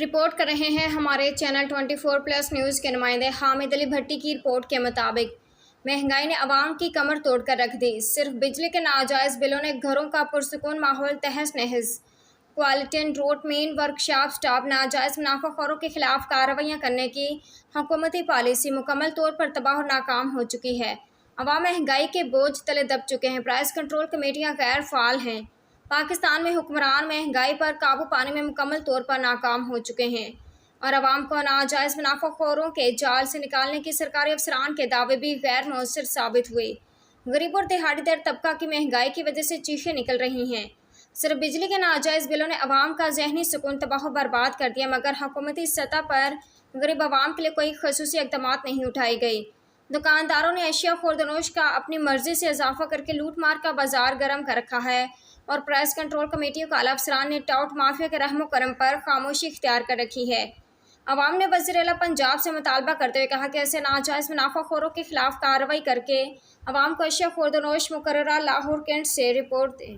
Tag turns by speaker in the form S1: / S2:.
S1: Report کر رہے ہیں ہمارے چینل 24+ نیوز کے نمائندے حامد علی بھٹی کی رپورٹ کے مطابق مہنگائی نے عوام کی کمر توڑ کر رکھ دی۔ صرف بجلی کے ناجائز بلوں نے گھروں کا پرسکون ماحول تہس نہس۔ کوالٹین روٹ مین ورکشاپ سٹاپ ناجائز منافع خوروں کے خلاف کارروائیاں کرنے کی حکومتی پالیسی مکمل طور پر تباہ و ناکام ہو چکی ہے۔ عوام مہنگائی کے بوجھ تلے دب چکے ہیں۔ پرائس کنٹرول کمیٹیاں غیر فعال ہیں۔ پاکستان میں حکمران مہنگائی پر قابو پانے میں مکمل طور پر ناکام ہو چکے ہیں اور عوام کو ناجائز منافع خوروں کے جال سے نکالنے کی سرکاری افسران کے دعوے بھی غیر مؤثر ثابت ہوئے۔ غریب اور دیہاڑی در طبقہ کی مہنگائی کی وجہ سے چیخیں نکل رہی ہیں۔ صرف بجلی کے ناجائز بلوں نے عوام کا ذہنی سکون تباہ و برباد کر دیا، مگر حکومتی سطح پر غریب عوام کے لیے کوئی خصوصی اقدامات نہیں اٹھائے گئے۔ دکانداروں نے اشیاء خوردنوش کا اپنی مرضی سے اضافہ کر کے لوٹ مار کا بازار گرم کر رکھا ہے اور پرائس کنٹرول کمیٹیوں کے اعلیٰ افسران نے ٹاؤٹ مافیا کے رحم و کرم پر خاموشی اختیار کر رکھی ہے۔ عوام نے وزیر اعلیٰ پنجاب سے مطالبہ کرتے ہوئے کہا کہ ایسے ناجائز منافع خوروں کے خلاف کارروائی کر کے عوام کو اشیاء خوردنوش مقررہ لاہور کینٹ سے رپورٹ دیں۔